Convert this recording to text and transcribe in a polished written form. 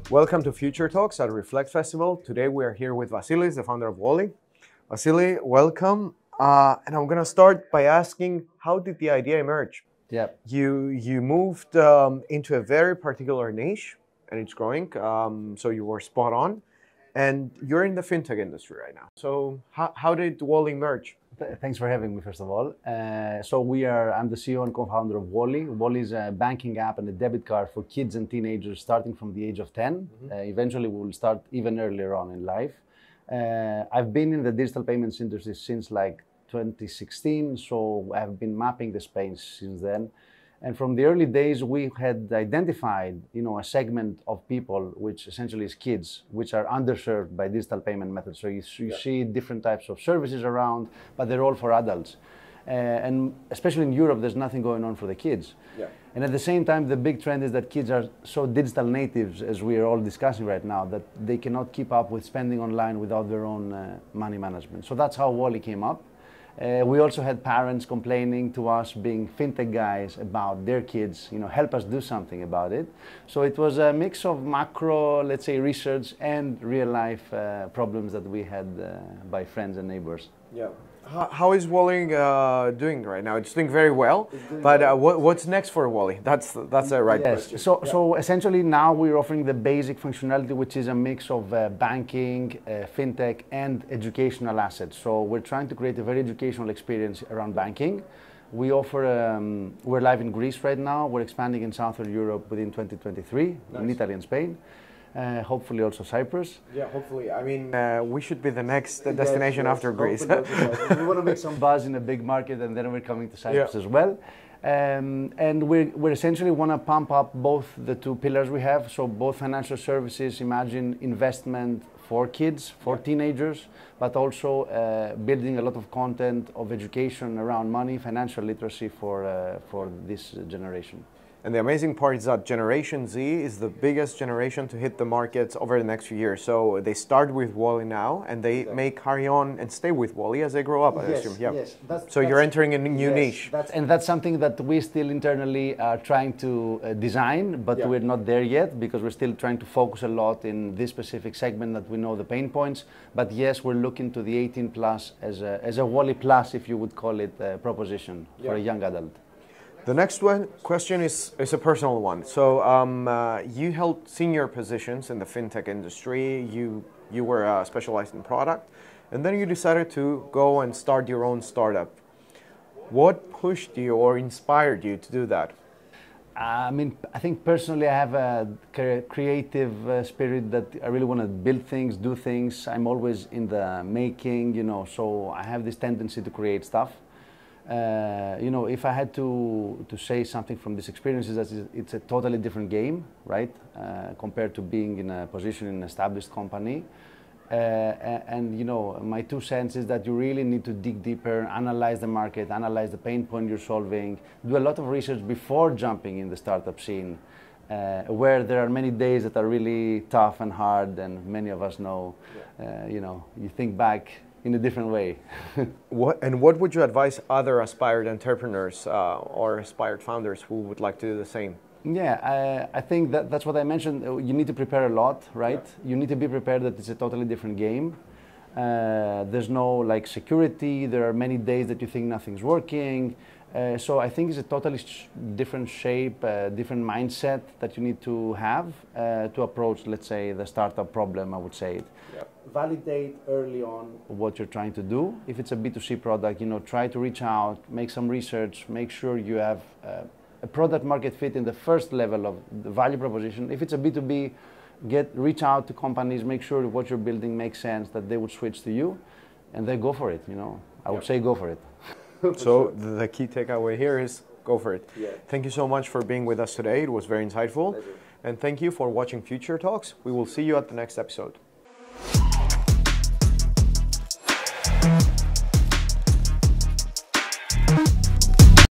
Welcome to Future Talks at Reflect Festival. Today we are here with Vasilis, the founder of Woli. Vasili, welcome. And I'm going to start by asking, how did the idea emerge? Yeah. You moved into a very particular niche, and it's growing. So you were spot on. And you're in the fintech industry right now. So how did Woli emerge? Thanks for having me, first of all. I'm the CEO and co-founder of Woli. Woli is a banking app and a debit card for kids and teenagers starting from the age of 10. Eventually, we will start even earlier on in life. I've been in the digital payments industry since like 2016, so I've been mapping the space since then. And from the early days, we had identified, a segment of people, which essentially is kids, which are underserved by digital payment methods. So you see different types of services around, but they're all for adults. And especially in Europe, there's nothing going on for the kids. Yeah. And at the same time, the big trend is that kids are so digital natives, as we are all discussing right now, that they cannot keep up with spending online without their own money management. So that's how Woli came up. We also had parents complaining to us, being fintech guys, about their kids, help us do something about it. So it was a mix of macro, let's say, research and real life problems that we had by friends and neighbors. Yeah. How is Woli doing right now? It's doing very well, but what's next for Woli? That's the right question. So essentially now we're offering the basic functionality, which is a mix of banking, fintech, and educational assets. So we're trying to create a very educational experience around banking. We offer, we're live in Greece right now. We're expanding in Southern Europe within 2023, in Italy and Spain. Hopefully also Cyprus. Yeah, hopefully. I mean, we should be the next destination after Greece. We want to make some buzz in a big market, and then we're coming to Cyprus as well. And we essentially want to pump up both the two pillars we have. So both financial services, imagine investment for kids, for teenagers, but also building a lot of content of education around money, financial literacy for this generation. And the amazing part is that Generation Z is the biggest generation to hit the markets over the next few years. So they start with Woli now, and they may carry on and stay with Woli as they grow up, I assume. Yeah. Yes. So you're entering a new niche. That's something that we still internally are trying to design, but we're not there yet because we're still trying to focus a lot in this specific segment that we know the pain points. But yes, we're looking to the 18 plus as a Woli plus, if you would call it, proposition for a young adult. The next question is a personal one. So you held senior positions in the fintech industry. You were specialized in product, and then you decided to go and start your own startup. What pushed you or inspired you to do that? I think personally I have a creative spirit that I really want to build things, do things. I'm always in the making, so I have this tendency to create stuff. If I had to say something from this experience, is that it's a totally different game, right? Compared to being in a position in an established company. My 2 cents is that you really need to dig deeper, analyze the market, analyze the pain point you're solving, do a lot of research before jumping in the startup scene, where there are many days that are really tough and hard, and many of us know, you think back in a different way. What would you advise other aspired entrepreneurs or aspired founders who would like to do the same? Yeah, I think that's what I mentioned. You need to prepare a lot, right? Yeah. You need to be prepared that it's a totally different game. There's no security. There are many days that you think nothing's working. So I think it's a totally different shape, different mindset that you need to have to approach, let's say, the startup problem, I would say. Yeah. Validate early on what you're trying to do. If it's a B2C product, try to reach out, make some research, make sure you have a product market fit in the first level of the value proposition. If it's a B2B, reach out to companies, make sure what you're building makes sense, that they would switch to you, and then go for it. I would say go for it. So the key takeaway here is go for it. Yeah. Thank you so much for being with us today. It was very insightful. Pleasure. And thank you for watching Future Talks. We will see you at the next episode.